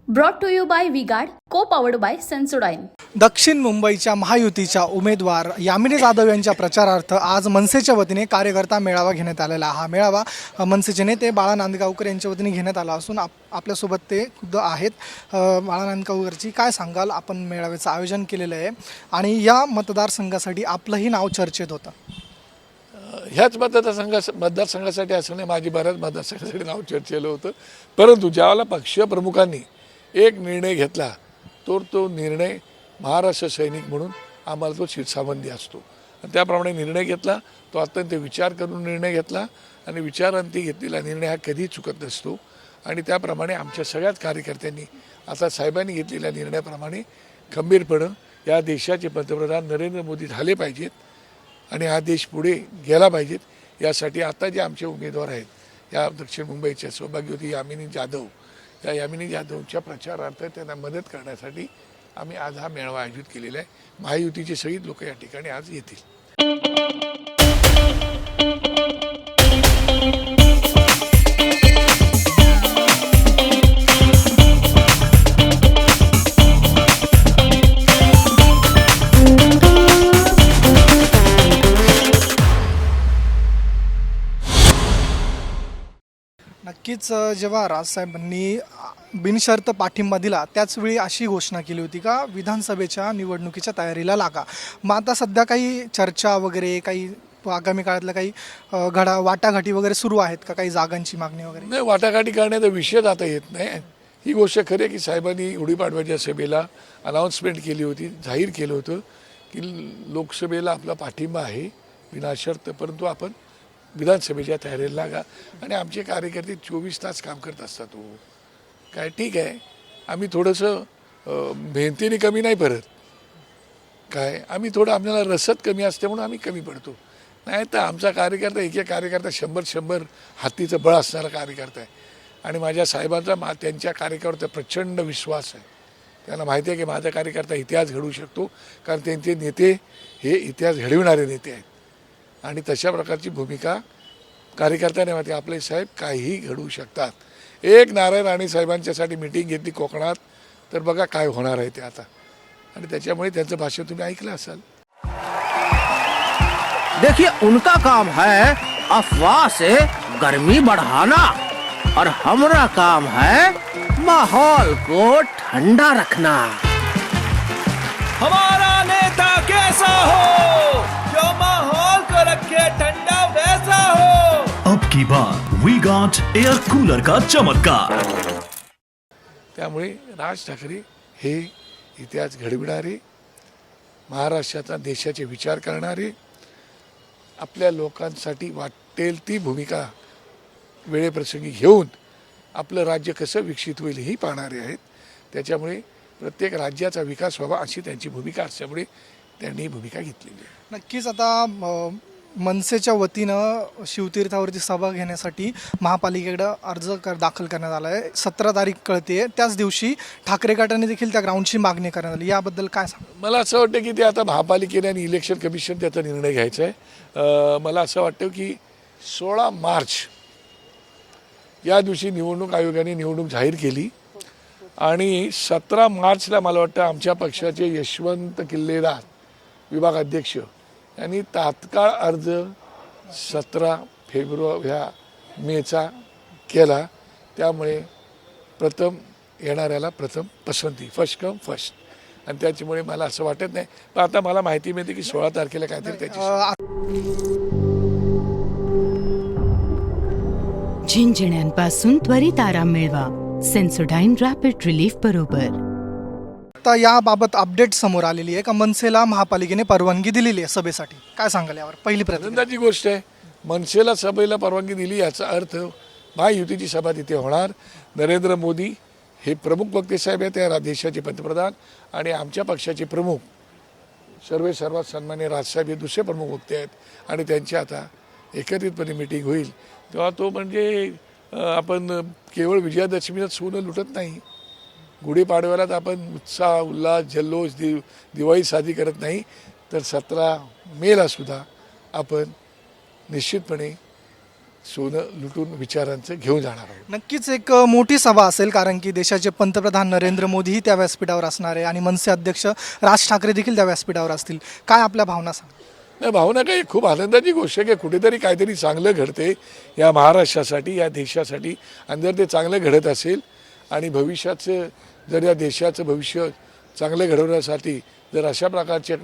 Brought to you by V-Guard, co-powered by Sensodyne. दक्षिण मुंबईच्या महायुतीच्या उमेदवार यामिनी जाधव यांच्या प्रचारार्थ आज मनसेच्या वतीने कार्यकर्ता मेळावा घेण्यात आलेला. हा मेळावा मनसेचे नेते बाळा नांदगावकर यांच्या वतीने घेण्यात आला असून आपल्यासोबत ते खुद्द आहेत. बाळा नांदगावकरची काय सांगाल? आपण मेळाव्याचं आयोजन केलेलं आहे आणि या मतदारसंघासाठी आपलंही नाव चर्चेत होतं. ह्याच मतदारसंघासाठी असं नाही, माझी बऱ्याच मतदारसंघासाठी नाव चर्चेलं होतं. परंतु ज्यावेळेला पक्षीय प्रमुखांनी एक निर्णय घेतला तो निर्णय महाराष्ट्र सैनिक म्हणून आम्हाला तो शिरसाबंदी असतो. आणि त्याप्रमाणे निर्णय घेतला, तो अत्यंत विचार करून निर्णय घेतला आणि विचारांती घेतलेला निर्णय हा कधीही चुकत नसतो. आणि त्याप्रमाणे आमच्या सगळ्याच कार्यकर्त्यांनी आता साहेबांनी घेतलेल्या निर्णयाप्रमाणे खंबीरपणं या देशाचे पंतप्रधान नरेंद्र मोदी झाले पाहिजेत आणि हा देश पुढे गेला पाहिजेत. यासाठी आता जे आमचे उमेदवार आहेत या दक्षिण मुंबईच्या सौभाग्यवती यामिनी जाधव, या यामिनी जाधवच्या प्रचारार्थ त्यांना मदत करण्यासाठी आम्ही आज हा मेळावा आयोजित केलेला आहे. महायुतीचे सगळी लोक या ठिकाणी आज येतील. नक्कीच जेव्हा राजसाहेबांनी बिनशर्त पाठिंबा दिला त्याचवेळी अशी घोषणा केली होती का विधानसभेच्या निवडणुकीच्या तयारीला लागा. मग आता सध्या काही चर्चा वगैरे, काही आगामी काळातल्या काही वाटाघाटी वगैरे सुरू आहेत का? काही जागांची मागणी वगैरे? नाही, वाटाघाटी करण्याचा विषयच आता येत नाही. ही गोष्ट खरी आहे की साहेबांनी गुढीपाडव्याच्या सभेला अनाऊन्समेंट केली होती, जाहीर केलं होतं की लोकसभेला आपला पाठिंबा आहे विनाशर्त, परंतु आपण विधानसभेच्या तयारीला लागा. आणि आमचे कार्यकर्ते 24 तास काम करत असतात. काय ठीक आहे, आम्ही थोडंसं मेहनतीने कमी नाही पडत. काय आम्ही थोडं आपल्याला रसद कमी असते म्हणून आम्ही कमी पडतो. नाही तर आमचा कार्यकर्ता एक कार्यकर्ता 100 हत्तीचं बळ असणारा कार्यकर्ता आहे. आणि माझ्या साहेबांचा त्यांच्या कार्यकर्त्यावर प्रचंड विश्वास आहे. त्यांना माहिती आहे की माझा कार्यकर्ता इतिहास घडवू शकतो, कारण त्यांचे नेते हे इतिहास घडविणारे नेते आहेत. आणि तशा प्रकारची भूमिका कार्यकर्त्याने माहिती, आपले साहेब काहीही घडवू शकतात. एक नारायण राणे साहेबांच्यासाठी मीटिंग घेतली कोकणात, तर बघा काय होणार आहे ते आता. आणि त्याच्यामुळे त्यांचं भाषण तुम्ही ऐकलं असाल. देखिए, उनका काम है अफवाह से गर्मी बढ़ाना और हमारा काम है माहौल को ठंडा रखना. हमारा नेता कैसा हो जो माहौल को रखे ठंडा वैसा हो. अब की बार वी गॉट एयर कूलर का चमत्कार. त्यामुळे राज ठाकरे हे इतिहास घडविणारे, महाराष्ट्राचा देशाचे विचार करणारे, आपल्या लोकांसाठी वाटेल ती भूमिका वेळेप्रसंगी घेऊन आपलं राज्य कसं विकसित होईल ही पाहणारे आहेत. त्याच्यामुळे प्रत्येक राज्याचा विकास व्हावा अशी त्यांची भूमिका असल्यामुळे त्यांनी ही भूमिका घेतलेली आहे. नक्कीच आता मनसेच्या वतीनं शिवतीर्थावरती सभा घेण्यासाठी महापालिकेकडे अर्ज दाखल करण्यात आला आहे. 17 तारीख कळते, त्याच दिवशी ठाकरे गटाने देखील त्या ग्राउंडची मागणी करण्यात आली. याबद्दल काय सांग? मला असं वाटतं की ते आता महापालिकेने आणि इलेक्शन कमिशन त्याचा निर्णय घ्यायचा आहे. मला असं वाटतं की 16 मार्च या दिवशी निवडणूक आयोगाने निवडणूक जाहीर केली आणि 17 मार्चला मला वाटतं आमच्या पक्षाचे यशवंत किल्लेदार विभाग अध्यक्ष यांनी तात्काळ अर्ज 17 फेब्रुवारी ह्या मेचा केला. त्यामुळे प्रथम येणाऱ्याला प्रथम पसंती, फर्स्ट कम फर्स्ट. आणि त्याच्यामुळे मला असं वाटत नाही, पण आता मला माहिती मिळते की 16 तारखेला काहीतरी त्याची झिंझिण्यांपासून त्वरित आराम मिळवा सेन्सोडाईन रॅपिड रिलीफ बरोबर. आता याबाबत अपडेट समोर आलेली आहे का मनसेला महापालिकेने परवानगी दिलेली आहे सभेसाठी? काय सांगाल यावर? पहिली आनंदाची गोष्ट आहे. मनसेला सभेला परवानगी दिली याचा अर्थ महायुतीची सभा तिथे होणार. नरेंद्र मोदी हे प्रमुख वक्ते साहेब आहेत, त्या देशाचे पंतप्रधान, आणि आमच्या पक्षाचे प्रमुख सर्वात सन्मान्य राजसाहेब हे दुसरे प्रमुख वक्ते आहेत. आणि त्यांची आता एकत्रितपणे मीटिंग होईल तेव्हा तो म्हणजे आपण केवळ विजयादशमीला सोनं लुटत नाही, गुढीपाडव्यालाच आपण उत्साह उल्हास जल्लोष दिवाळी साजरी करत नाही, तर 17 मेला सुद्धा आपण निश्चितपणे सोनं लुटून विचारांचं घेऊन जाणार आहोत. नक्कीच एक मोठी सभा असेल, कारण की देशाचे पंतप्रधान नरेंद्र मोदीही त्या व्यासपीठावर असणार आहे आणि मनसे अध्यक्ष राज ठाकरे देखील त्या व्यासपीठावर असतील. काय आपल्या भावना सांग? नाही, भावना काही खूप आनंदाची गोष्ट आहे की कुठेतरी काहीतरी चांगलं घडते या महाराष्ट्रासाठी, या देशासाठी. आणि जर ते चांगलं घडत असेल आणि भविष्याचं जर या देशाचं भविष्य चांगलं घडवण्यासाठी जर अशा प्रकारचे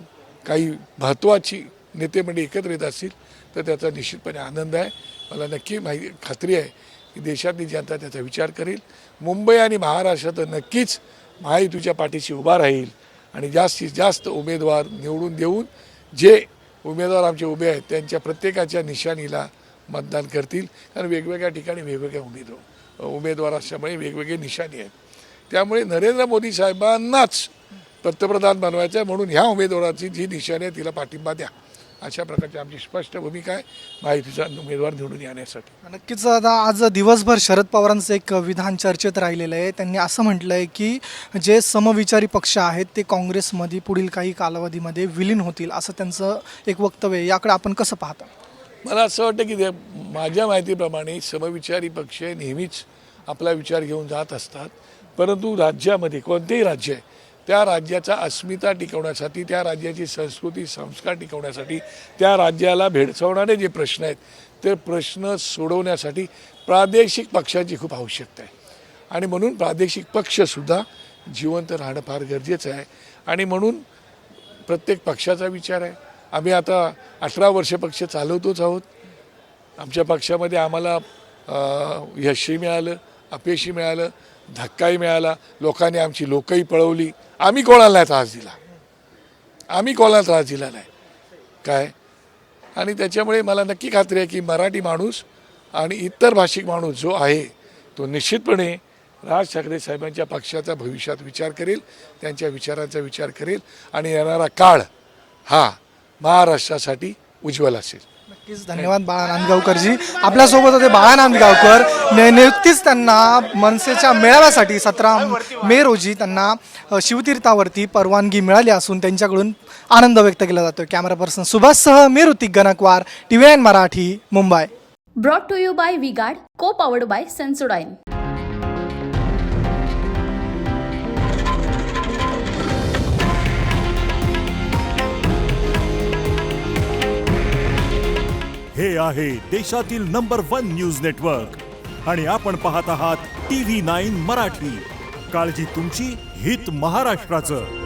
काही महत्त्वाची नेतेमंडळी एकत्र येत असतील तर त्याचा निश्चितपणे आनंद आहे. मला नक्की खात्री आहे की देशातली जनता त्याचा विचार करेल. मुंबई आणि महाराष्ट्र तर नक्कीच महायुतीच्या पाठीशी उभा राहील आणि जास्तीत जास्त उमेदवार निवडून देऊन जे उमेदवार आमचे उभे आहेत त्यांच्या प्रत्येकाच्या निशाणीला मतदान करतील. कारण वेगवेगळ्या ठिकाणी वेगवेगळ्या उमेदवार असल्यामुळे वेगवेगळे निशाणी आहेत. त्यामुळे नरेंद्र मोदी साहेबांनाच पंतप्रधान बनवायचं आहे म्हणून ह्या उमेदवाराची जी निशाणी आहे तिला पाठिंबा द्या, अशा प्रकारची आमची स्पष्ट भूमिका आहे महायुतीचा उमेदवार निवडून येण्यासाठी. नक्कीच आता आज दिवसभर शरद पवारांचं एक विधान चर्चेत राहिलेलं आहे. त्यांनी असं म्हटलं आहे की जे समविचारी पक्ष आहेत ते काँग्रेसमध्ये पुढील काही कालावधीमध्ये विलीन होतील, असं त्यांचं एक वक्तव्य आहे. याकडे आपण कसं पाहता? मला असं वाटतं की माझ्या माहितीप्रमाणे समविचारी पक्ष नेहमीच आपला विचार घेऊन जात असतात, परंतु राज्यामध्ये कोणतेही राज्य आहे त्या राज्याचा अस्मिता टिकवण्यासाठी, त्या राज्याची संस्कृती संस्कार टिकवण्यासाठी, त्या राज्याला भेडसावणारे जे प्रश्न आहेत ते प्रश्न सोडवण्यासाठी प्रादेशिक पक्षाची खूप आवश्यकता आहे. आणि म्हणून प्रादेशिक पक्षसुद्धा जिवंत राहणं फार गरजेचं आहे. आणि म्हणून प्रत्येक पक्षाचा विचार आहे. आम्ही आता 18 वर्ष पक्ष चालवतोच आहोत. आमच्या पक्षामध्ये आम्हाला यशही मिळालं, अपयशही मिळालं, धक्काही मिळाला, लोकांनी आमची लोकही पळवली. आम्ही कोणाला नाही त्रास दिला, आम्ही कोणाला त्रास दिला नाही काय. आणि त्याच्यामुळे मला नक्की खात्री आहे की मराठी माणूस आणि इतर भाषिक माणूस जो आहे तो निश्चितपणे राज ठाकरे साहेबांच्या पक्षाचा भविष्यात विचार करेल, त्यांच्या विचारांचा विचार करेल आणि येणारा काळ हा महाराष्ट्रासाठी उज्ज्वल असेल. नक्कीच धन्यवाद बाळा नांदगावकरजी. आपल्यासोबत होते बाळा नांदगावकर. नुकतीच त्यांना मनसेच्या मेळाव्यासाठी 17 मे रोजी त्यांना शिवतीर्थावरती परवानगी मिळाली असून त्यांच्याकडून आनंद व्यक्त केला जातो. कॅमेरा पर्सन सुभाषसह मी Hrithik Ganakwar, TV9 Marathi, Mumbai. Brought to you by Vguard, co powered bye Sensodyne. हे आहे देशातील नंबर 1 न्यूज नेटवर्क आणि आपण पाहत आहात TV9 मराठी. काळजी तुमची, हित महाराष्ट्राचं.